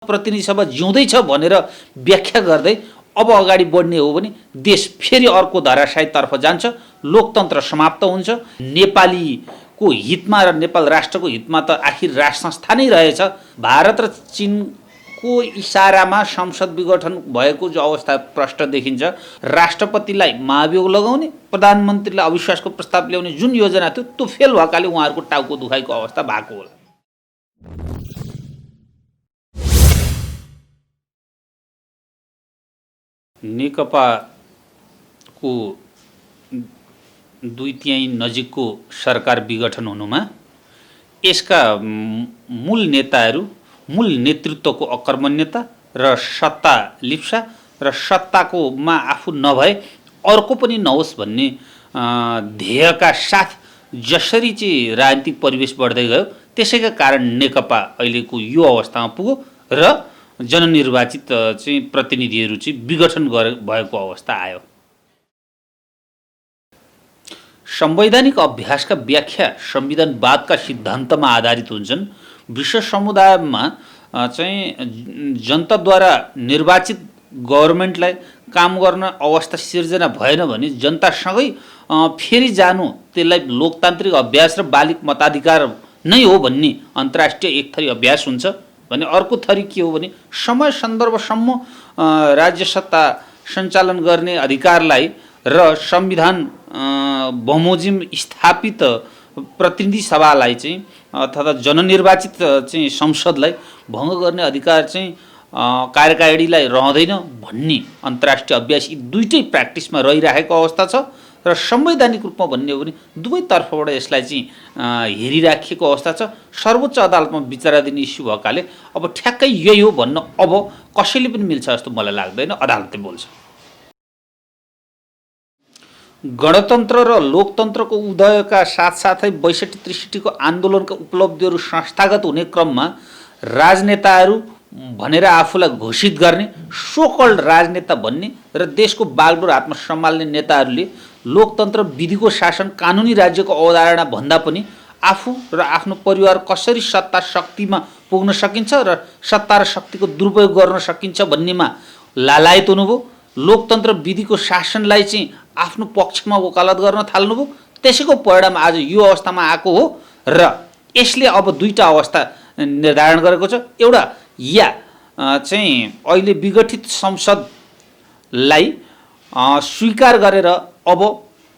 प्रतिनिधि सभा जिउँदैछ भनेर व्याख्या गर्दै अब अगाडि बढ्ने हो भने देश फेरि अर्को धराशायीतर्फ जान्छ, लोकतन्त्र समाप्त हुन्छ। नेपालीको हितमा र नेपाल राष्ट्रको हितमा त आखिर राष्ट्र संस्था नै रहेछ। भारत र चीनको इसारामा संसद विघटन भएको जो अवस्था प्रष्ट देखिन्छ, राष्ट्रपतिलाई महाभियोग लगाउने, प्रधानमन्त्रीलाई अविश्वासको प्रस्ताव ल्याउने जुन योजना थियो त्यो फेल भएकाले उहाँहरूको टाउको दुखाइको अवस्था भएको होला। नेकपाको 2/3 नजिकको सरकार विघटन हुनुमा यसका मूल नेताहरू, मूल नेतृत्वको अकर्मण्यता र सत्ता लिप्सा र सत्ताकोमा आफू नभए अर्को पनि नहोस् भन्ने ध्येयका साथ जसरी चाहिँ राजनीतिक परिवेश बढ्दै गयो, त्यसैका कारण नेकपा अहिलेको यो अवस्थामा पुग्यो र जननिर्वाचित चाहिँ प्रतिनिधिहरू चाहिँ विघटन भएको अवस्था आयो। संवैधानिक अभ्यासका व्याख्या संविधानवादका सिद्धान्तमा आधारित हुन्छन्। विश्व समुदायमा चाहिँ जनताद्वारा निर्वाचित गभर्मेन्टलाई काम गर्न अवस्था सिर्जना भएन भने जनतासँगै फेरि जानु त्यसलाई लोकतान्त्रिक अभ्यास र बालिक मताधिकार नै हो भन्ने अन्तर्राष्ट्रिय एक थरी अभ्यास हुन्छ भने अर्को थरी के हो भने समय सन्दर्भसम्म राज्य सत्ता सञ्चालन गर्ने अधिकारलाई र संविधान बमोजिम स्थापित प्रतिनिधि सभालाई चाहिँ अथवा जननिर्वाचित चाहिँ संसदलाई भङ्ग गर्ने अधिकार चाहिँ कार्यकारिणीलाई रहँदैन भन्ने अन्तर्राष्ट्रिय अभ्यास यी दुईटै प्र्याक्टिसमा रहिरहेको अवस्था छ र संवैधानिक रूपमा भन्ने हो भने दुवैतर्फबाट यसलाई चाहिँ हेरिराखिएको अवस्था छ। सर्वोच्च अदालतमा विचाराधीन इस्यु भएकाले अब ठ्याक्कै यही हो भन्न अब कसैले पनि मिल्छ जस्तो मलाई लाग्दैन, अदालतले बोल्छ। गणतन्त्र र लोकतन्त्रको उदयका साथसाथै 62-63 को आन्दोलनका उपलब्धिहरू संस्थागत हुने क्रममा राजनेताहरू भनेर आफूलाई घोषित गर्ने, सोकल्ड राजनेता भन्ने र देशको बागडोर हातमा सम्हाल्ने नेताहरूले लोकतन्त्र, विधिको शासन, कानुनी राज्यको अवधारणा भन्दा पनि आफू र आफ्नो परिवार कसरी सत्ता शक्तिमा पुग्न सकिन्छ र सत्ता र शक्तिको दुरुपयोग गर्न सकिन्छ भन्नेमा लालायत हुनुभयो। लोकतन्त्र, विधिको शासनलाई चाहिँ आफ्नो पक्षमा वकालत गर्न थाल्नुभयो। त्यसैको परिणाम आज यो अवस्थामा आएको हो र यसले अब दुईटा अवस्था निर्धारण गरेको छ। एउटा या चाहिँ अहिले विघटित संसदलाई स्वीकार गरेर अब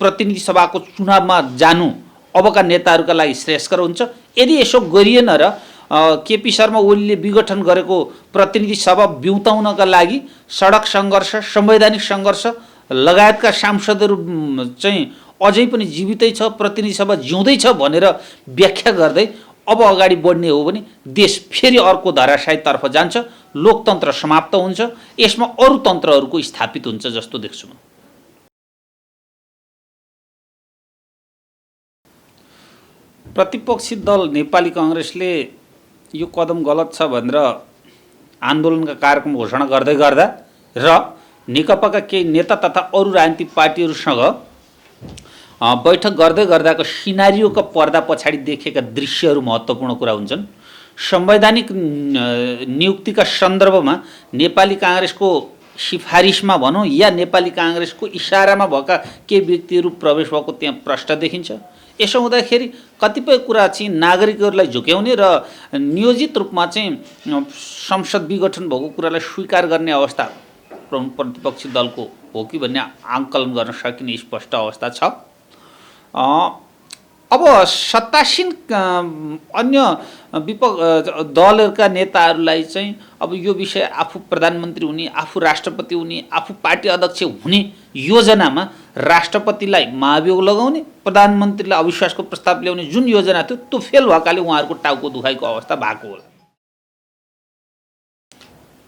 प्रतिनिधि सभाको चुनावमा जानु अबका नेताहरूका लागि श्रेयस्कर हुन्छ। यदि यसो गरिएन र केपी शर्मा ओलीले विघटन गरेको प्रतिनिधि सभा बिउताउनका लागि सडक सङ्घर्ष, संवैधानिक सङ्घर्ष लगायतका सांसदहरू चाहिँ अझै पनि जीवितै छ, प्रतिनिधि सभा जिउँदैछ भनेर व्याख्या गर्दै अब अगाडि बढ्ने हो भने देश फेरि अर्को धराशायीतर्फ जान्छ, लोकतन्त्र समाप्त हुन्छ। यसमा अरू तन्त्रहरूको स्थापित हुन्छ जस्तो देख्छु म। प्रतिपक्षी दल नेपाली काङ्ग्रेसले यो कदम गलत छ भनेर आन्दोलनका कार्यक्रम घोषणा गर्दै गर्दा र नेकपाका केही नेता तथा अरू राजनीतिक पार्टीहरूसँग बैठक गर्दै गर्दाको सिनारियोका पर्दा पछाडि देखेका दृश्यहरू महत्त्वपूर्ण कुरा हुन्छन्। संवैधानिक नियुक्तिका सन्दर्भमा नेपाली काङ्ग्रेसको सिफारिसमा भनौँ या नेपाली काङ्ग्रेसको इसारामा भएका केही व्यक्तिहरू प्रवेश भएको त्यहाँ प्रष्ट देखिन्छ। यसो हुँदाखेरि कतिपय कुरा चाहिँ नागरिकहरूलाई झुक्याउने र नियोजित रूपमा चाहिँ संसद विघटन भएको कुरालाई स्वीकार गर्ने अवस्था प्रतिपक्षी दलको हो कि भन्ने आङ्कलन गर्न सकिने स्पष्ट अवस्था छ। अब सत्तासीन अन्य दलहरूका नेताहरूलाई चाहिँ अब यो विषय आफू प्रधानमन्त्री हुने, आफू राष्ट्रपति हुने, आफू पार्टी अध्यक्ष हुने योजनामा राष्ट्रपतिलाई महाभियोग लगाउने, प्रधानमन्त्रीलाई अविश्वासको प्रस्ताव ल्याउने जुन योजना थियो त्यो फेल भएकाले उहाँहरूको टाउको दुखाइको अवस्था भएको होला।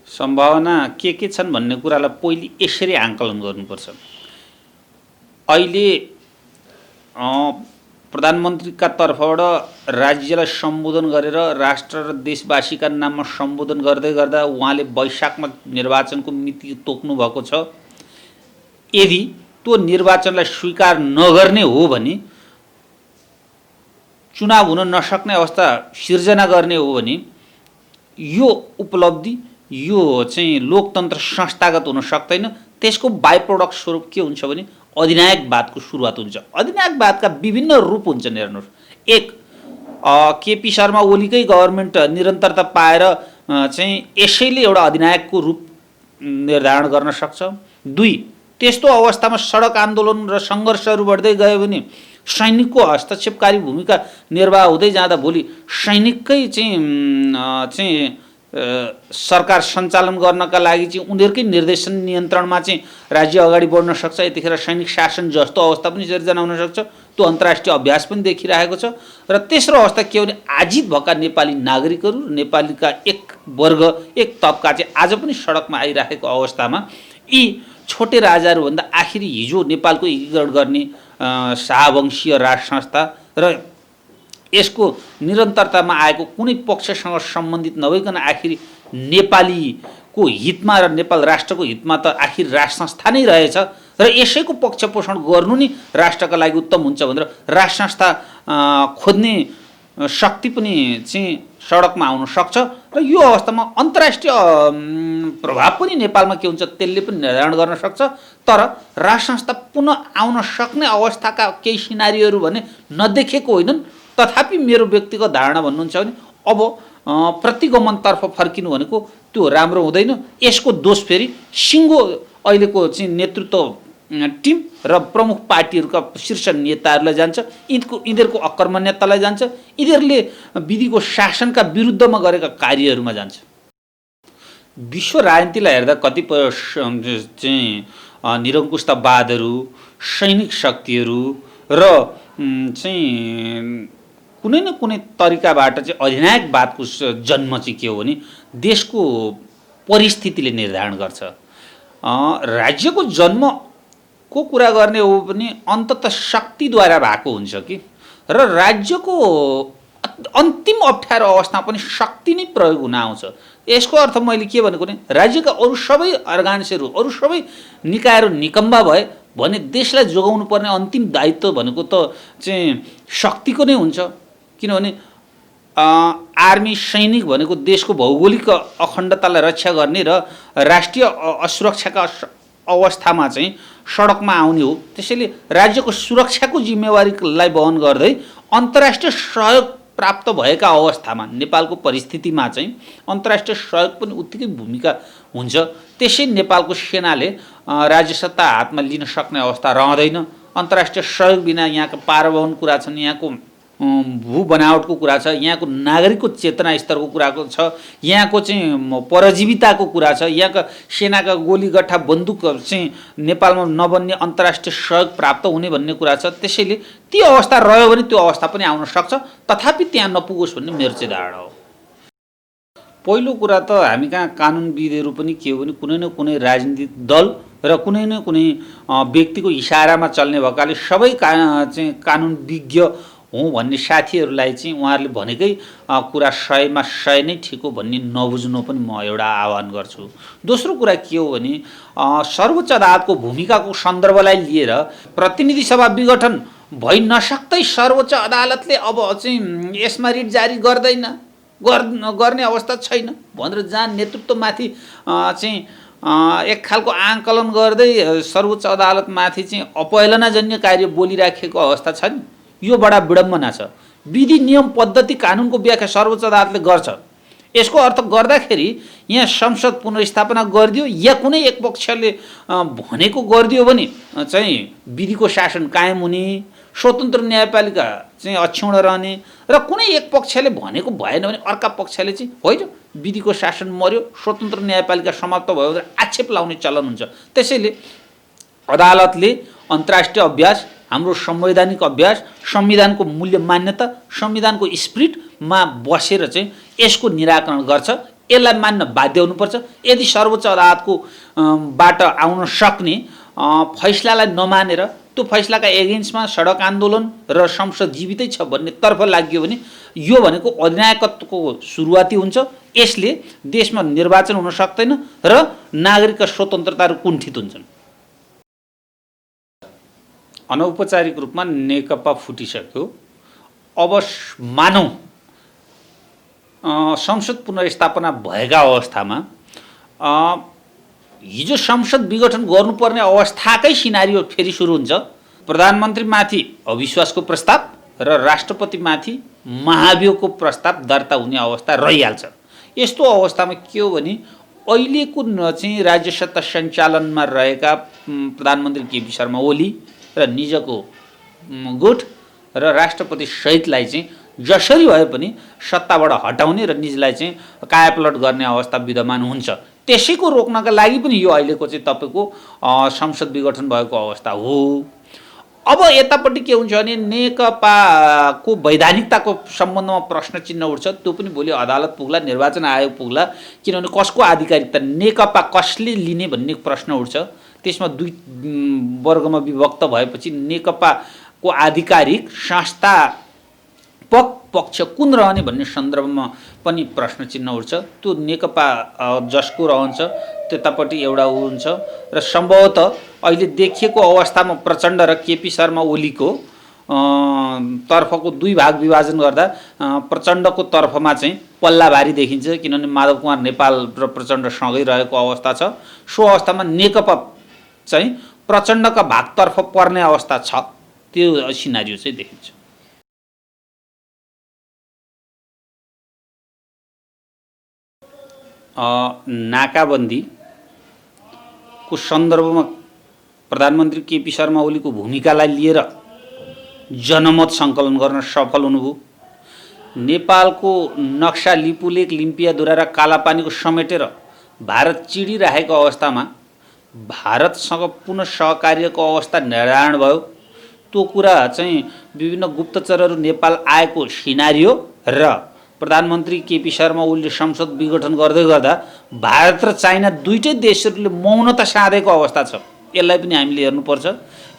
सम्भावना के छन् भन्ने कुरालाई पहिले यसरी आङ्कलन गर्नुपर्छ। अहिले प्रधानमन्त्रीका तर्फबाट राज्यलाई सम्बोधन गरेर राष्ट्र र देशवासीका नाममा सम्बोधन गर्दै गर्दा उहाँले वैशाखमा निर्वाचनको मिति तोक्नु भएको छ। यदि त्यो निर्वाचनलाई स्वीकार नगर्ने हो भने, चुनाव हुन नसक्ने अवस्था सिर्जना गर्ने हो भने यो उपलब्धि यो चाहिँ लोकतन्त्र संस्थागत हुन सक्दैन। त्यसको बाइ प्रोडक्ट स्वरूप के हुन्छ भने अधिनायकवादको सुरुवात हुन्छ। अधिनायकवादका विभिन्न रूप हुन्छन् हेर्नुहोस्। एक, केपी शर्मा ओलीकै गभर्मेन्ट निरन्तरता पाएर चाहिँ यसैले एउटा अधिनायकको रूप निर्धारण गर्न सक्छ। दुई, त्यस्तो अवस्थामा सडक आन्दोलन र सङ्घर्षहरू बढ्दै गयो भने सैनिकको हस्तक्षेपकारी भूमिका निर्वाह हुँदै जाँदा भोलि सैनिककै चाहिँ सरकार सञ्चालन गर्नका लागि चाहिँ उनीहरूकै निर्देशन नियन्त्रणमा चाहिँ राज्य अगाडि बढ्न सक्छ। यतिखेर सैनिक शासन जस्तो अवस्था पनि सिर्जना हुन सक्छ। त्यो अन्तर्राष्ट्रिय अभ्यास पनि देखिरहेको छ। र तेस्रो अवस्था के हो भने आजित भएका नेपाली नागरिकहरू, नेपालीका एक वर्ग, एक तबका चाहिँ आज पनि सडकमा आइरहेको अवस्थामा यी छोटे राजाहरूभन्दा आखिरी हिजो नेपालको एकीकरण गर्ने शाहवंशीय राज संस्था र यसको निरन्तरतामा आएको कुनै पक्षसँग सम्बन्धित नभइकन आखिर नेपालीको हितमा र नेपाल राष्ट्रको हितमा त आखिर राज संस्था नै रहेछ र यसैको पक्ष पोषण गर्नु नै राष्ट्रका लागि उत्तम हुन्छ भनेर राज संस्था खोज्ने शक्ति पनि चाहिँ सडकमा आउन सक्छ। र यो अवस्थामा अन्तर्राष्ट्रिय प्रभाव पनि नेपालमा के हुन्छ त्यसले पनि निर्धारण गर्न सक्छ। तर राज संस्था पुनः आउन सक्ने अवस्थाका केही सिनारीहरू भने नदेखेको होइनन्। तथापि मेरो व्यक्तिगत धारणा भन्नुहुन्छ भने अब प्रतिगमनतर्फ फर्किनु भनेको त्यो राम्रो हुँदैन। यसको दोष फेरि सिङ्गो अहिलेको चाहिँ नेतृत्व टिम र प्रमुख पार्टीहरूका शीर्ष नेताहरूलाई जान्छ। यिनीहरूको अकर्मण्यतालाई जान्छ। यिनीहरूले विधिको शासनका विरुद्धमा गरेका कार्यहरूमा जान्छ। विश्व राजनीतिलाई हेर्दा कतिपय चाहिँ निरङ्कुशतावादहरू, सैनिक शक्तिहरू र चाहिँ कुनै न कुनै तरिकाबाट चाहिँ अधिनायकवादको जन्म चाहिँ के हो भने देशको परिस्थितिले निर्धारण गर्छ। राज्यको जन्मको कुरा गर्ने हो भने अन्ततः शक्तिद्वारा भएको हुन्छ कि, र राज्यको अन्तिम अप्ठ्यारो अवस्थामा पनि शक्ति नै प्रयोग हुन आउँछ। यसको अर्थ मैले के भनेको भने राज्यका अरू सबै अर्गान्सहरू, अरू सबै निकायहरू निकम्बा भए भने देशलाई जोगाउनु पर्ने अन्तिम दायित्व भनेको त चाहिँ शक्तिको नै हुन्छ। किनभने आर्मी, सैनिक भनेको देशको भौगोलिक अखण्डतालाई रक्षा गर्ने र राष्ट्रिय असुरक्षाका अवस्थामा चाहिँ सडकमा आउने हो। त्यसैले राज्यको सुरक्षाको जिम्मेवारीलाई वहन गर्दै अन्तर्राष्ट्रिय सहयोग प्राप्त भएका अवस्थामा नेपालको परिस्थितिमा चाहिँ अन्तर्राष्ट्रिय सहयोग पनि उत्तिकै भूमिका हुन्छ। त्यसै नेपालको सेनाले राज्य सत्ता हातमा लिन सक्ने अवस्था रहँदैन। अन्तर्राष्ट्रिय सहयोग बिना यहाँका पारवहन कुरा छन्, यहाँको भू बनावटको कुरा छ, यहाँको नागरिकको चेतना स्तरको कुराको छ, यहाँको चाहिँ परजीविताको कुरा छ, यहाँका सेनाका गोलीगट्ठा बन्दुक चाहिँ नेपालमा नबन्ने, अन्तर्राष्ट्रिय सहयोग प्राप्त हुने भन्ने कुरा छ। त्यसैले ती अवस्था रह्यो भने त्यो अवस्था पनि आउन सक्छ। तथापि त्यहाँ नपुगोस् भन्ने मेरो चाहिँ धारणा हो। पहिलो कुरा त हामी कहाँ कानुनविदहरू पनि के हो भने कुनै न कुनै राजनीतिक दल र कुनै न कुनै व्यक्तिको इसारामा चल्ने भएकाले सबै चाहिँ कानुनविज्ञ हुँ भन्ने साथीहरूलाई चाहिँ उहाँहरूले भनेकै कुरा 100मा 100 नै ठिक हो भन्ने नबुझ्नु पनि म एउटा आह्वान गर्छु। दोस्रो कुरा के हो भने सर्वोच्च अदालतको भूमिकाको सन्दर्भलाई लिएर प्रतिनिधि सभा विघटन भइ नसक्दै सर्वोच्च अदालतले अब चाहिँ यसमा रिट जारी गर्दैन, गर्ने अवस्था छैन भनेर जहाँ नेतृत्वमाथि चाहिँ एक खालको आकलन गर्दै सर्वोच्च अदालतमाथि चाहिँ अपहेलनाजन्य कार्य बोलिराखेको अवस्था छ नि, यो बडा विडम्बना छ। विधि, नियम, पद्धति, कानुनको व्याख्या सर्वोच्च अदालतले गर्छ। यसको अर्थ गर्दाखेरि यहाँ संसद पुनर्स्थापना गरिदियो या कुनै एक पक्षले भनेको गरिदियो भने चाहिँ विधिको शासन कायम हुने, स्वतन्त्र न्यायपालिका चाहिँ अक्षुण्ण रहने, र कुनै एक पक्षले भनेको भएन भने अर्का पक्षले चाहिँ होइन विधिको शासन मर्यो, स्वतन्त्र न्यायपालिका समाप्त भयो भनेर आक्षेप लाउने चलन हुन्छ। त्यसैले अदालतले अन्तर्राष्ट्रिय अभ्यास, हाम्रो संवैधानिक अभ्यास, संविधानको मूल्य मान्यता, संविधानको स्पिरिटमा बसेर चाहिँ यसको निराकरण गर्छ। यसलाई मान्न बाध्य हुनुपर्छ। यदि सर्वोच्च अदालतको बाट आउन सक्ने फैसलालाई नमानेर त्यो फैसलाका एगेन्स्टमा सडक आन्दोलन र संसद जीवितै छ भन्ने तर्फ लाग्यो भने यो भनेको अधिनायकत्वको सुरुवाती हुन्छ। यसले देशमा निर्वाचन हुन सक्दैन र नागरिकका स्वतन्त्रताहरू कुण्ठित हुन्छन्। अनौपचारिक रूपमा नेकपा फुटिसक्यो। अब मानौँ संसद पुनर्स्थापना भएका अवस्थामा हिजो संसद विघटन गर्नुपर्ने अवस्थाकै सिनारियो फेरि सुरु हुन्छ। प्रधानमन्त्रीमाथि अविश्वासको प्रस्ताव र राष्ट्रपतिमाथि महाभियोगको प्रस्ताव दर्ता हुने अवस्था रहिहाल्छ। यस्तो अवस्थामा के हो भने अहिलेको चाहिँ राज्य सत्ता सञ्चालनमा रहेका प्रधानमन्त्री केपी शर्मा ओली र निजको गुट र राष्ट्रपति सहितलाई चाहिँ जसरी भए पनि सत्ताबाट हटाउने र निजलाई चाहिँ कायापलट गर्ने अवस्था विद्यमान हुन्छ। त्यसैको रोक्नका लागि पनि यो अहिलेको चाहिँ तपाईँको संसद विघटन भएको अवस्था हो। अब यतापट्टि के हुन्छ भने नेकपाको वैधानिकताको सम्बन्धमा प्रश्न चिन्ह उठ्छ। त्यो पनि भोलि अदालत पुग्ला, निर्वाचन आयोग पुग्ला, किनभने कसको आधिकारिकता नेकपा कसले लिने भन्ने प्रश्न उठ्छ। त्यसमा दुई वर्गमा विभक्त भएपछि नेकपाको आधिकारिक संस्था पक्ष कुन रहने भन्ने सन्दर्भमा पनि प्रश्न चिन्ह उठ्छ। त्यो नेकपा जसको रहन्छ त्यतापट्टि एउटा हुन्छ र सम्भवतः अहिले देखिएको अवस्थामा प्रचण्ड र केपी शर्मा ओलीको तर्फको दुई भाग विभाजन गर्दा प्रचण्डको तर्फमा चाहिँ पल्ला भारी देखिन्छ, किनभने माधव कुमार नेपाल र प्रचण्ड सँगै रहेको अवस्था छ। सो अवस्थामा नेकपा चाहिँ प्रचण्डका भागतर्फ पर्ने अवस्था छ। त्यो सिनारियो चाहिँ देखिन्छ। नाकाबन्दीको सन्दर्भमा प्रधानमन्त्री केपी शर्मा ओलीको भूमिकालाई लिएर जनमत सङ्कलन गर्न सफल हुनुभयो। नेपालको नक्सा लिपुलेक लिम्पियाधुरा र कालापानीको समेटेर भारत चिडिरहेको अवस्थामा भारतसँग पुनः सहकार्यको अवस्था निर्धारण भयो। त्यो कुरा चाहिँ विभिन्न गुप्तचरहरू नेपाल आएको सिनारियो र प्रधानमन्त्री केपी शर्मा ओलीले संसद विघटन गर्दै गर्दा भारत र चाइना दुईटै देशहरूले मौनता साधेको अवस्था छ। यसलाई पनि हामीले हेर्नुपर्छ।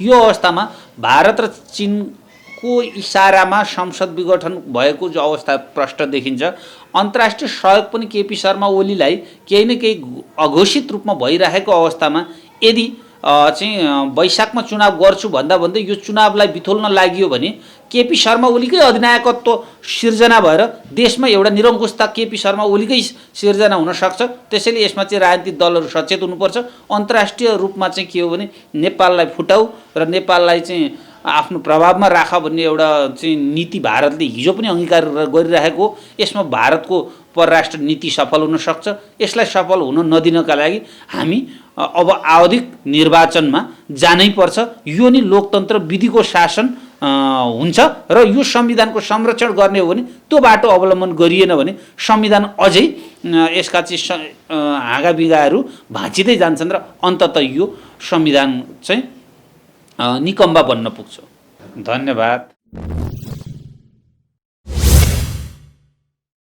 यो अवस्थामा भारत र चीनको इसारामा संसद विघटन भएको जो अवस्था प्रष्ट देखिन्छ। अन्तर्राष्ट्रिय सहयोग पनि केपी शर्मा ओलीलाई केही न केही अघोषित रूपमा भइरहेको अवस्थामा यदि चाहिँ वैशाखमा चुनाव गर्छु भन्दा भन्दै यो चुनावलाई बिथोल्न लागि भने केपी शर्मा ओलीकै अधिनायकत्व सिर्जना भएर देशमा एउटा निरङ्कुशता केपी शर्मा ओलीकै सिर्जना हुन सक्छ। त्यसैले यसमा चाहिँ राजनीतिक दलहरू सचेत हुनुपर्छ। अन्तर्राष्ट्रिय रूपमा चाहिँ के हो भने नेपाललाई फुटाऊ र नेपाललाई चाहिँ आफ्नो प्रभावमा राख भन्ने एउटा चाहिँ नीति भारतले हिजो पनि अङ्गीकार गरिरहेको। यसमा भारतको परराष्ट्र नीति सफल हुन सक्छ। यसलाई सफल हुन नदिनका लागि हामी अब आवधिक निर्वाचनमा जानै पर्छ। यो नि लोकतन्त्र विधिको शासन हुन्छ र यो संविधानको संरक्षण गर्ने हो भने त्यो बाटो अवलम्बन गरिएन भने संविधान अझै यसका चाहिँ हाँगाबिगाहरू भाँचिँदै जान्छन् र अन्ततः यो संविधान चाहिँ निकम्बा बन्न पुग्छ। धन्यवाद।